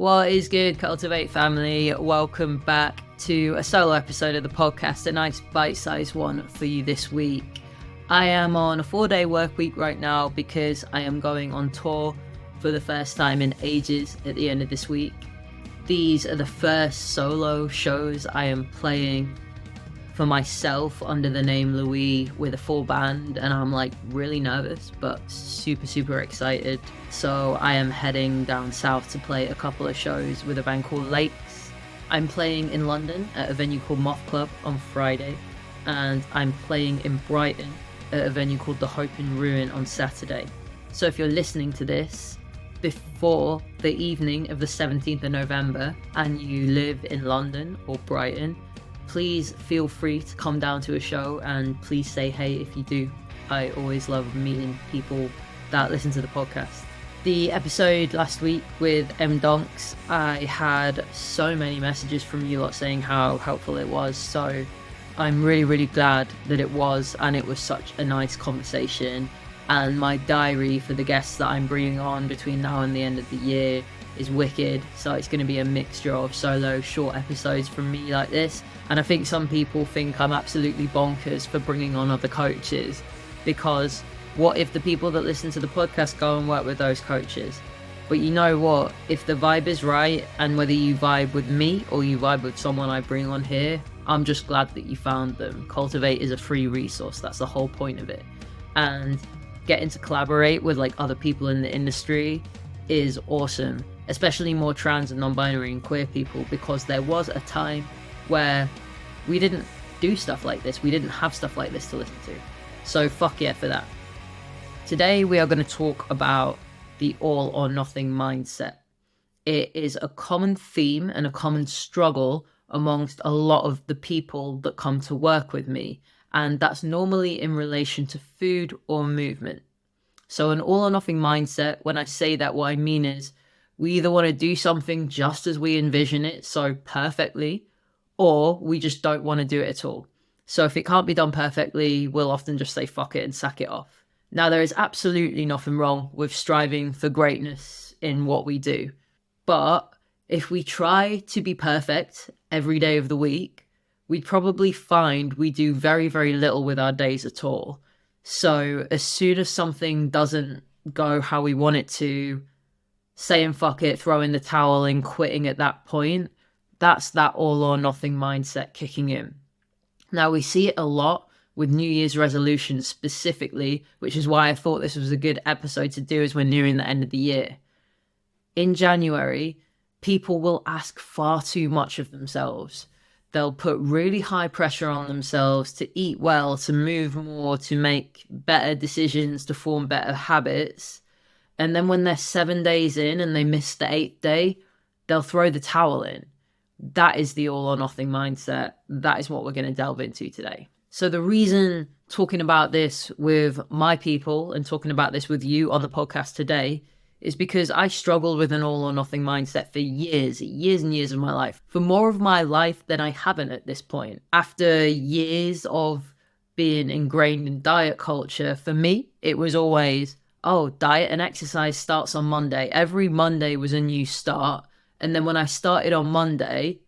What is good, Cultiv8 family? Welcome back to a solo episode of the podcast, a nice bite-sized one for you this week. I am on a 4-day work week right now because I am going on tour for the first time in ages at the end of this week. These are the first solo shows I am playing for myself under the name Louis with a full band, and I'm like really nervous but super excited. So I am heading down south to play a couple of shows with a band called Lakes. I'm playing in London at a venue called Moth Club on Friday, and I'm playing in Brighton at a venue called The Hope in Ruin on Saturday. So if you're listening to this before the evening of the 17th of November and you live in London or Brighton, please feel free to come down to a show, and please say hey if you do. I always love meeting people that listen to the podcast. The episode last week with M Donks, I had so many messages from you lot saying how helpful it was, so I'm really glad that it was, and it was such a nice conversation. And my diary for the guests that I'm bringing on between now and the end of the year is wicked, so it's going to be a mixture of solo short episodes from me like this. And I think some people think I'm absolutely bonkers for bringing on other coaches, because what if the people that listen to the podcast go and work with those coaches? But you know what, if the vibe is right, and whether you vibe with me or you vibe with someone I bring on here, I'm just glad that you found them. Cultiv8 is a free resource, that's the whole point of it. And getting to collaborate with like other people in the industry is awesome, especially more trans and non-binary and queer people, because there was a time where we didn't do stuff like this, we didn't have stuff like this to listen to. So fuck yeah for that. Today we are going to talk about the all or nothing mindset. It is a common theme and a common struggle amongst a lot of the people that come to work with me, and that's normally in relation to food or movement. So an all or nothing mindset, when I say that, what I mean is we either want to do something just as we envision it, so perfectly, or we just don't want to do it at all. So if it can't be done perfectly, we'll often just say fuck it and sack it off. Now, there is absolutely nothing wrong with striving for greatness in what we do. But if we try to be perfect every day of the week, we'd probably find we do very little with our days at all. So as soon as something doesn't go how we want it to, saying fuck it, throwing the towel in, quitting at that point, that's that all or nothing mindset kicking in. Now, we see it a lot with New Year's resolutions specifically, which is why I thought this was a good episode to do as we're nearing the end of the year. In January, people will ask far too much of themselves. They'll put really high pressure on themselves to eat well, to move more, to make better decisions, to form better habits. And then when they're 7 days in and they miss the 8th day, they'll throw the towel in. That is the all or nothing mindset. That is what we're going to delve into today. So the reason talking about this with my people and talking about this with you on the podcast today is because I struggled with an all or nothing mindset for years and years of my life. For more of my life than I haven't at this point. After years of being ingrained in diet culture, for me, it was always, oh, diet and exercise starts on Monday. Every Monday was a new start. And then when I started on Monday,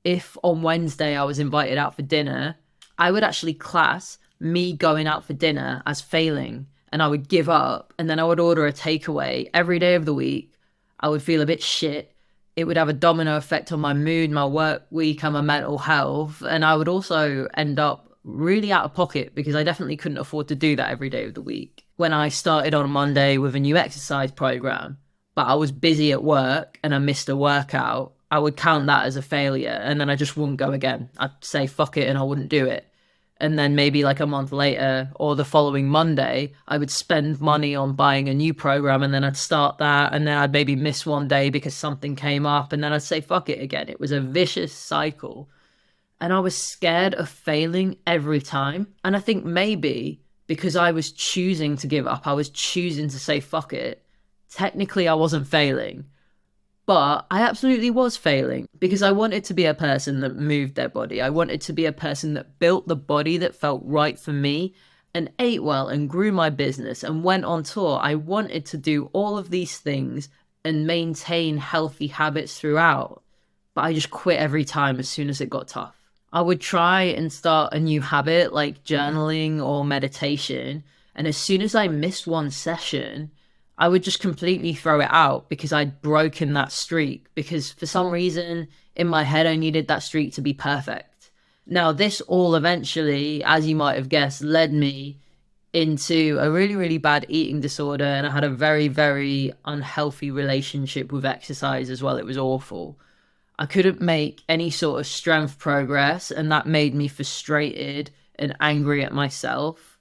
if on Wednesday I was invited out for dinner, I would actually class me going out for dinner as failing, and I would give up, and then I would order a takeaway every day of the week. I would feel a bit shit. It would have a domino effect on my mood, my work week, and my mental health, and I would also end up really out of pocket because I definitely couldn't afford to do that every day of the week. When I started on Monday with a new exercise program, but I was busy at work and I missed a workout, I would count that as a failure, and then I just wouldn't go again. I'd say fuck it and I wouldn't do it. And then maybe like a month later or the following Monday, I would spend money on buying a new program, and then I'd start that, and then I'd maybe miss one day because something came up, and then I'd say fuck it again. It was a vicious cycle. And I was scared of failing every time. And I think maybe because I was choosing to give up, I was choosing to say fuck it, technically I wasn't failing. But I absolutely was failing because I wanted to be a person that moved their body. I wanted to be a person that built the body that felt right for me and ate well and grew my business and went on tour. I wanted to do all of these things and maintain healthy habits throughout, but I just quit every time as soon as it got tough. I would try and start a new habit like journaling or meditation, and as soon as I missed one session, I would just completely throw it out because I'd broken that streak, because for some reason in my head I needed that streak to be perfect. Now, this all eventually, as you might have guessed, led me into a really, really bad eating disorder, and I had a very, very unhealthy relationship with exercise as well. It was awful. I couldn't make any sort of strength progress, and that made me frustrated and angry at myself.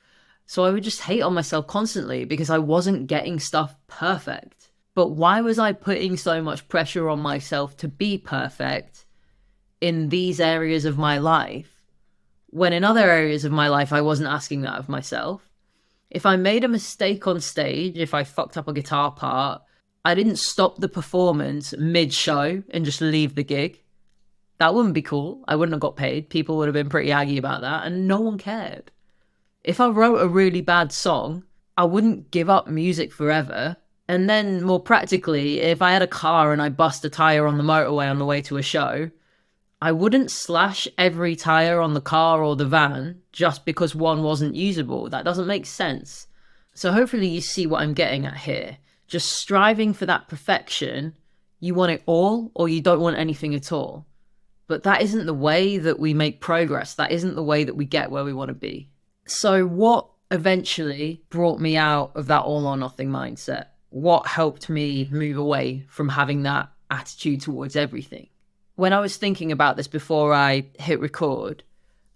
So I would just hate on myself constantly because I wasn't getting stuff perfect. But why was I putting so much pressure on myself to be perfect in these areas of my life, when in other areas of my life I wasn't asking that of myself? If I made a mistake on stage, if I fucked up a guitar part, I didn't stop the performance mid-show and just leave the gig. That wouldn't be cool. I wouldn't have got paid. People would have been pretty aggy about that, and no one cared. If I wrote a really bad song, I wouldn't give up music forever. And then, more practically, if I had a car and I bust a tyre on the motorway on the way to a show, I wouldn't slash every tyre on the car or the van just because one wasn't usable. That doesn't make sense. So hopefully you see what I'm getting at here. Just striving for that perfection, you want it all or you don't want anything at all. But that isn't the way that we make progress. That isn't the way that we get where we want to be. So what eventually brought me out of that all or nothing mindset? What helped me move away from having that attitude towards everything? When I was thinking about this before I hit record,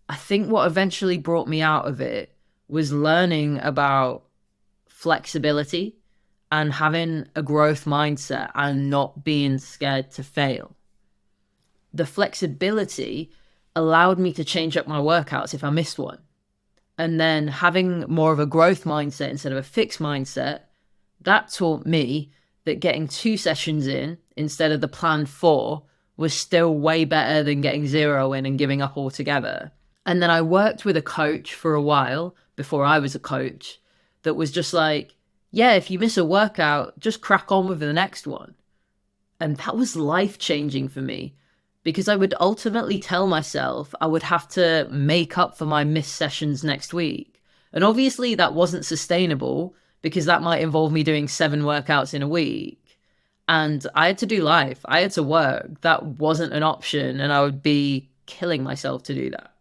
I think what eventually brought me out of it was learning about flexibility and having a growth mindset and not being scared to fail. The flexibility allowed me to change up my workouts if I missed one. And then having more of a growth mindset instead of a fixed mindset, that taught me that getting 2 sessions in instead of the planned 4 was still way better than getting 0 in and giving up altogether. And then I worked with a coach for a while before I was a coach that was just like, yeah, if you miss a workout, just crack on with the next one. And that was life-changing for me because I would ultimately tell myself I would have to make up for my missed sessions next week. And obviously that wasn't sustainable because that might involve me doing 7 workouts in a week. And I had to do life. I had to work. That wasn't an option, and I would be killing myself to do that.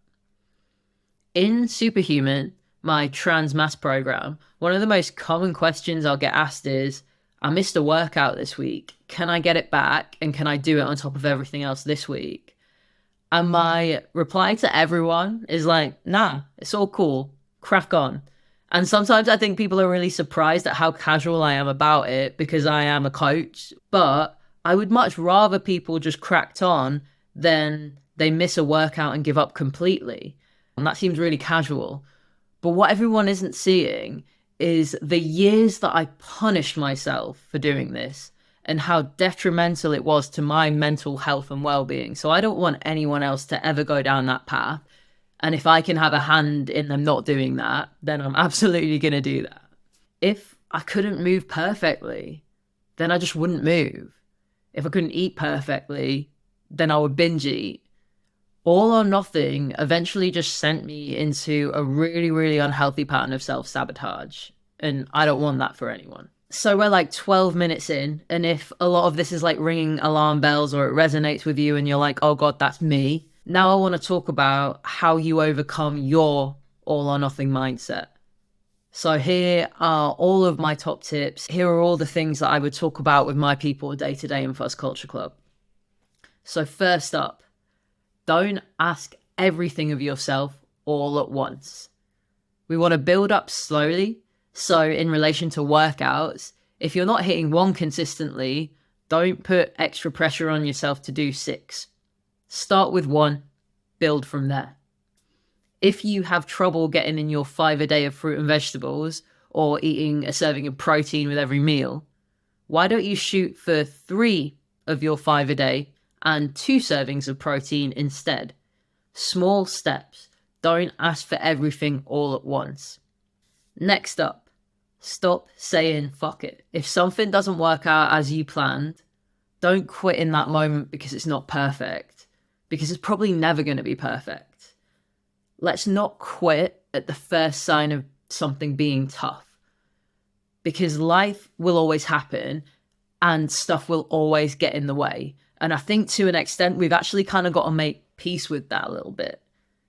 In Superhuman, my trans mass program, one of the most common questions I'll get asked is, I missed a workout this week. Can I get it back? And can I do it on top of everything else this week? And my reply to everyone is like, nah, it's all cool. Crack on. And sometimes I think people are really surprised at how casual I am about it because I am a coach. But I would much rather people just cracked on than they miss a workout and give up completely. And that seems really casual. But what everyone isn't seeing is the years that I punished myself for doing this and how detrimental it was to my mental health and well-being. So I don't want anyone else to ever go down that path. And if I can have a hand in them not doing that, then I'm absolutely going to do that. If I couldn't move perfectly, then I just wouldn't move. If I couldn't eat perfectly, then I would binge eat. All or nothing eventually just sent me into a really, really unhealthy pattern of self-sabotage. And I don't want that for anyone. So we're like 12 minutes in, and if a lot of this is like ringing alarm bells or it resonates with you and you're like, oh God, that's me. Now I want to talk about how you overcome your all or nothing mindset. So here are all of my top tips. Here are all the things that I would talk about with my people day to day in Fuzz Culture Club. So first up, don't ask everything of yourself all at once. We want to build up slowly. So in relation to workouts, if you're not hitting 1 consistently, don't put extra pressure on yourself to do 6. Start with 1, build from there. If you have trouble getting in your 5 a day of fruit and vegetables or eating a serving of protein with every meal, why don't you shoot for 3 of your 5 a day and 2 servings of protein instead? Small steps. Don't ask for everything all at once. Next up, Stop saying fuck it. If something doesn't work out as you planned, don't quit in that moment because it's not perfect, because it's probably never going to be perfect. Let's not quit at the first sign of something being tough, because life will always happen and stuff will always get in the way. And I think to an extent, we've actually kind of got to make peace with that a little bit.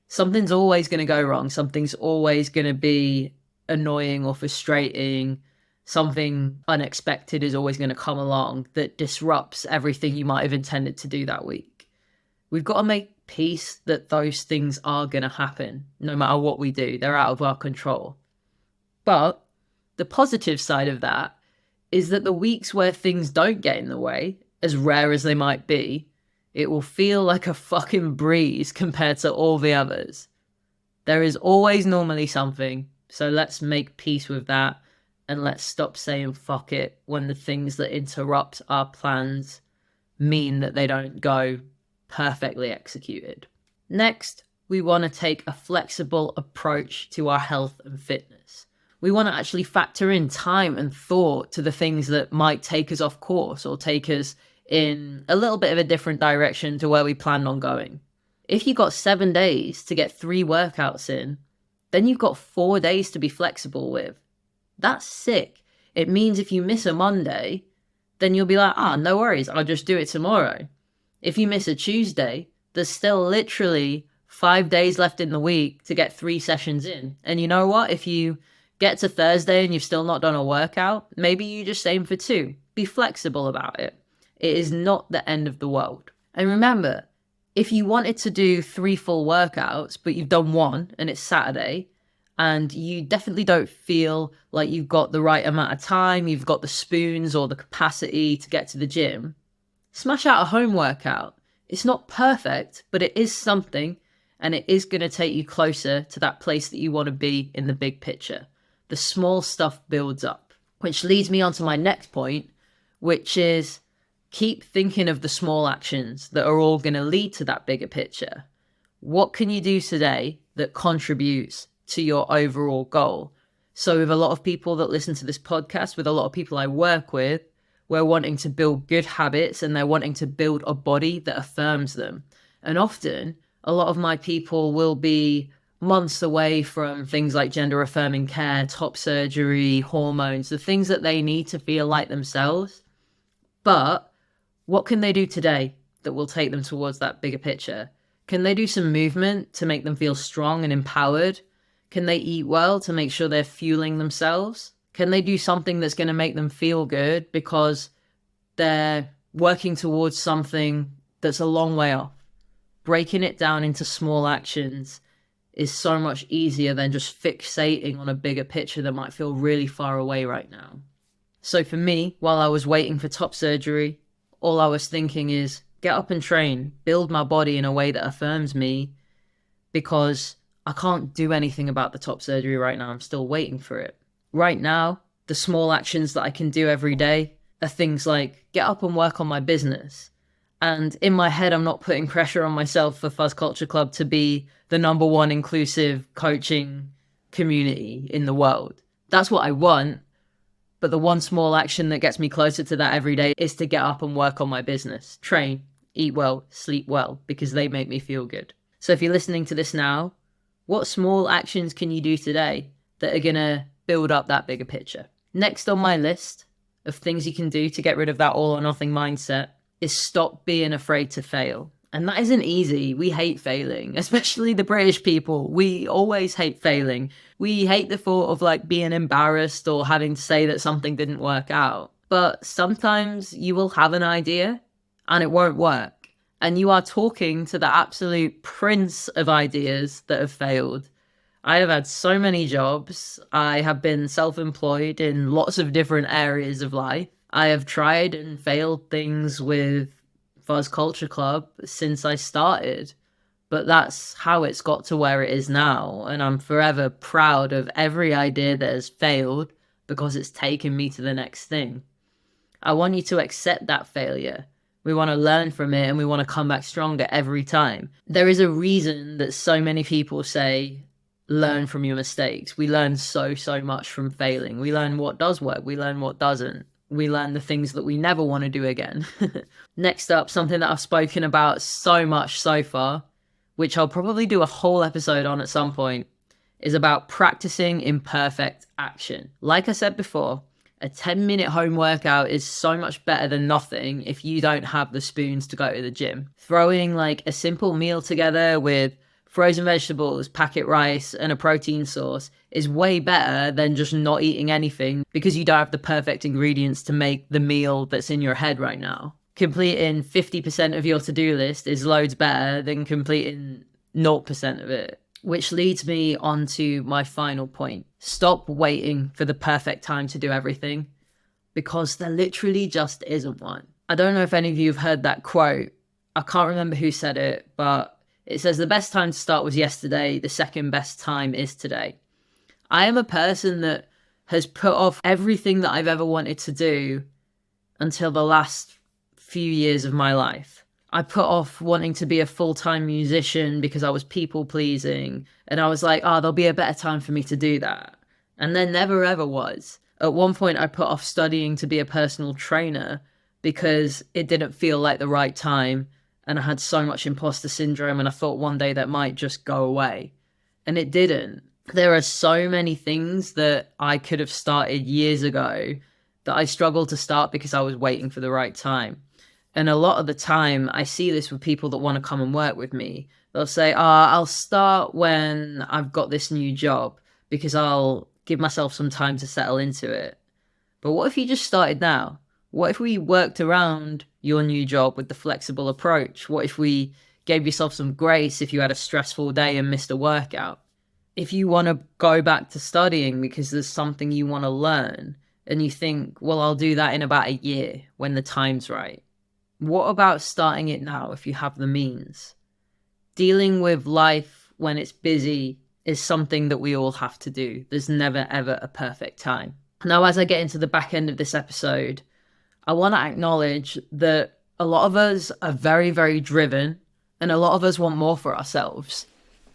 Something's always going to go wrong. Something's always going to be annoying or frustrating. Something unexpected is always going to come along that disrupts everything you might have intended to do that week. We've got to make peace that those things are going to happen no matter what we do. They're out of our control. But the positive side of that is that the weeks where things don't get in the way, as rare as they might be, it will feel like a fucking breeze compared to all the others. There is always normally something, so let's make peace with that and let's stop saying fuck it when the things that interrupt our plans mean that they don't go perfectly executed. Next, we want to take a flexible approach to our health and fitness. We want to actually factor in time and thought to the things that might take us off course or take us in a little bit of a different direction to where we planned on going. If you got 7 days to get 3 workouts in, then you've got 4 days to be flexible with. That's sick. It means if you miss a Monday, then you'll be like, no worries, I'll just do it tomorrow. If you miss a Tuesday, there's still literally 5 days left in the week to get 3 sessions in. And you know what? If you get to Thursday and you've still not done a workout, maybe you just aim for 2. Be flexible about it. It is not the end of the world. And remember, if you wanted to do 3 full workouts, but you've done 1 and it's Saturday, and you definitely don't feel like you've got the right amount of time, you've got the spoons or the capacity to get to the gym, smash out a home workout. It's not perfect, but it is something, and it is going to take you closer to that place that you want to be in the big picture. The small stuff builds up, which leads me on to my next point, which is keep thinking of the small actions that are all going to lead to that bigger picture. What can you do today that contributes to your overall goal? So with a lot of people that listen to this podcast, with a lot of people I work with, we're wanting to build good habits and they're wanting to build a body that affirms them. And often, a lot of my people will be months away from things like gender affirming care, top surgery, hormones, the things that they need to feel like themselves. But what can they do today that will take them towards that bigger picture? Can they do some movement to make them feel strong and empowered? Can they eat well to make sure they're fueling themselves? Can they do something that's going to make them feel good because they're working towards something that's a long way off? Breaking it down into small actions is so much easier than just fixating on a bigger picture that might feel really far away right now. So for me, while I was waiting for top surgery, all I was thinking is get up and train, build my body in a way that affirms me, because I can't do anything about the top surgery right now. I'm still waiting for it. Right now, the small actions that I can do every day are things like get up and work on my business. And in my head, I'm not putting pressure on myself for Fuzz Culture Club to be the #1 inclusive coaching community in the world. That's what I want. But the one small action that gets me closer to that every day is to get up and work on my business, train, eat well, sleep well, because they make me feel good. So if you're listening to this now, what small actions can you do today that are going to build up that bigger picture? Next on my list of things you can do to get rid of that all or nothing mindset is stop being afraid to fail. And that isn't easy. We hate failing, especially the British people. We always hate failing. We hate the thought of like being embarrassed or having to say that something didn't work out. But sometimes you will have an idea and it won't work. And you are talking to the absolute prince of ideas that have failed. I have had so many jobs. I have been self-employed in lots of different areas of life. I have tried and failed things with Fuzz Culture Club since I started, but that's how it's got to where it is now, and I'm forever proud of every idea that has failed because it's taken me to the next thing. I want you to accept that failure. We want to learn from it and we want to come back stronger every time. There is a reason that so many people say, learn from your mistakes. We learn so much from failing. We learn what does work. We learn what doesn't. We learn the things that we never want to do again. Next up, something that I've spoken about so much so far, which I'll probably do a whole episode on at some point, is about practicing imperfect action. Like I said before, a 10-minute home workout is so much better than nothing if you don't have the spoons to go to the gym. Throwing like a simple meal together with frozen vegetables, packet rice, and a protein source is way better than just not eating anything because you don't have the perfect ingredients to make the meal that's in your head right now. Completing 50% of your to-do list is loads better than completing 0% of it. Which leads me on to my final point. Stop waiting for the perfect time to do everything, because there literally just isn't one. I don't know if any of you have heard that quote. I can't remember who said it, but it says the best time to start was yesterday, the second best time is today. I am a person that has put off everything that I've ever wanted to do until the last few years of my life. I put off wanting to be a full-time musician because I was people-pleasing, and I was like, there'll be a better time for me to do that. And there never ever was. At one point, I put off studying to be a personal trainer because it didn't feel like the right time, and I had so much imposter syndrome, and I thought one day that might just go away. And it didn't. There are so many things that I could have started years ago that I struggled to start because I was waiting for the right time. And a lot of the time, I see this with people that want to come and work with me. They'll say, I'll start when I've got this new job because I'll give myself some time to settle into it. But what if you just started now? What if we worked around your new job with the flexible approach? What if we gave yourself some grace if you had a stressful day and missed a workout? If you want to go back to studying because there's something you want to learn and you think, well, I'll do that in about a year when the time's right. What about starting it now if you have the means? Dealing with life when it's busy is something that we all have to do. There's never, ever a perfect time. Now, as I get into the back end of this episode, I want to acknowledge that a lot of us are very, very driven, and a lot of us want more for ourselves.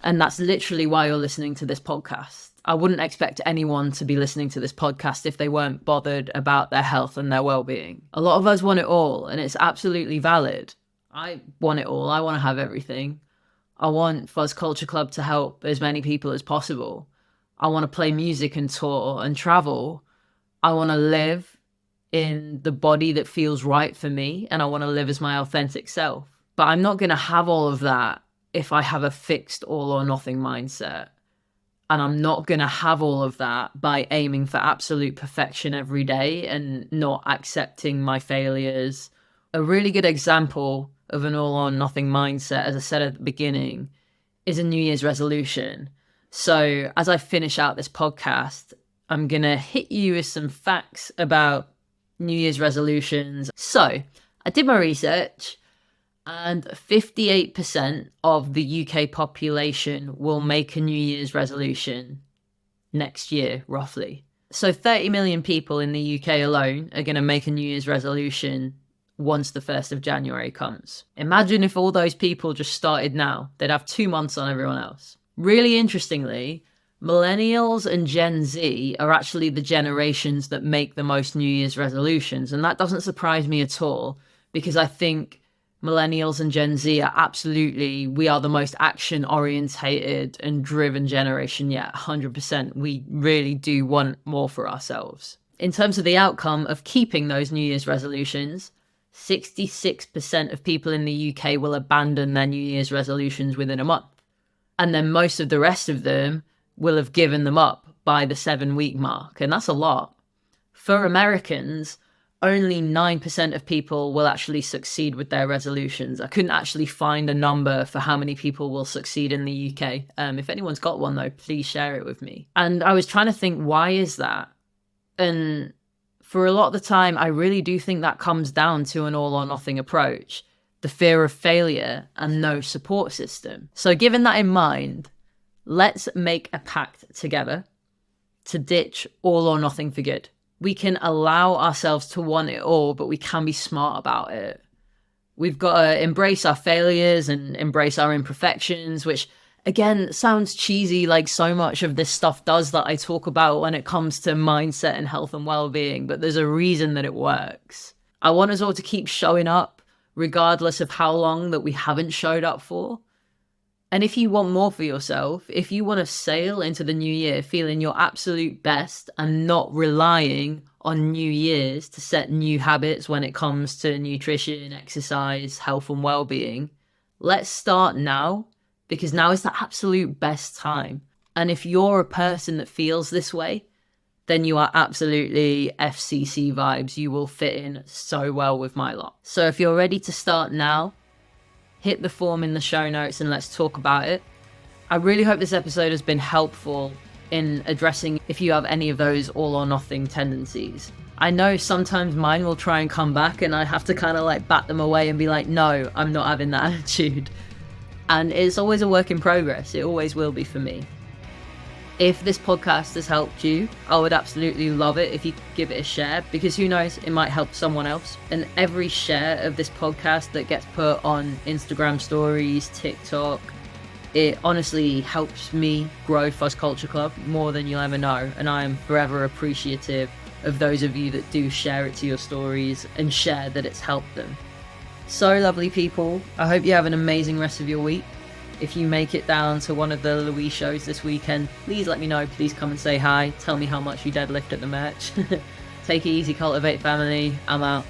And that's literally why you're listening to this podcast. I wouldn't expect anyone to be listening to this podcast if they weren't bothered about their health and their well-being. A lot of us want it all, and it's absolutely valid. I want it all. I want to have everything. I want Fuzz Culture Club to help as many people as possible. I want to play music and tour and travel. I want to live in the body that feels right for me, and I want to live as my authentic self. But I'm not going to have all of that if I have a fixed all or nothing mindset. And I'm not going to have all of that by aiming for absolute perfection every day and not accepting my failures. A really good example of an all or nothing mindset, as I said at the beginning, is a New Year's resolution. So as I finish out this podcast, I'm going to hit you with some facts about New Year's resolutions. So I did my research, and 58% of the UK population will make a New Year's resolution next year, roughly. So 30 million people in the UK alone are going to make a New Year's resolution once the 1st of January comes. Imagine if all those people just started now. They'd have 2 months on everyone else. Really interestingly, Millennials and Gen Z are actually the generations that make the most New Year's resolutions. And that doesn't surprise me at all, because I think Millennials and Gen Z we are the most action orientated and driven generation yet. 100%. We really do want more for ourselves. In terms of the outcome of keeping those New Year's resolutions, 66% of people in the UK will abandon their New Year's resolutions within a month. And then most of the rest of them will have given them up by the 7-week mark. And that's a lot. For Americans, only 9% of people will actually succeed with their resolutions. I couldn't actually find a number for how many people will succeed in the UK. If anyone's got one, though, please share it with me. And I was trying to think, why is that? And for a lot of the time, I really do think that comes down to an all or nothing approach, the fear of failure and no support system. So given that in mind, let's make a pact together to ditch all or nothing for good. We can allow ourselves to want it all, but we can be smart about it. We've got to embrace our failures and embrace our imperfections, which Again, sounds cheesy, like so much of this stuff does that I talk about when it comes to mindset and health and well-being, but there's a reason that it works. I want us all to keep showing up, regardless of how long that we haven't showed up for. And if you want more for yourself, if you want to sail into the new year feeling your absolute best and not relying on New Year's to set new habits when it comes to nutrition, exercise, health and well-being, let's start now, because now is the absolute best time. And if you're a person that feels this way, then you are absolutely FCC vibes. You will fit in so well with my lot. So if you're ready to start now, hit the form in the show notes and let's talk about it. I really hope this episode has been helpful in addressing if you have any of those all or nothing tendencies. I know sometimes mine will try and come back and I have to kind of like bat them away and be like, no, I'm not having that attitude. And it's always a work in progress. It always will be for me. If this podcast has helped you, I would absolutely love it if you could give it a share, because who knows, it might help someone else. And every share of this podcast that gets put on Instagram stories, TikTok, it honestly helps me grow Fuzz Culture Club more than you'll ever know. And I am forever appreciative of those of you that do share it to your stories and share that it's helped them. So lovely people, I hope you have an amazing rest of your week. If you make it down to one of the Louise shows this weekend, please let me know. Please come and say hi. Tell me how much you deadlift at the merch. Take it easy, Cultiv8 family. I'm out.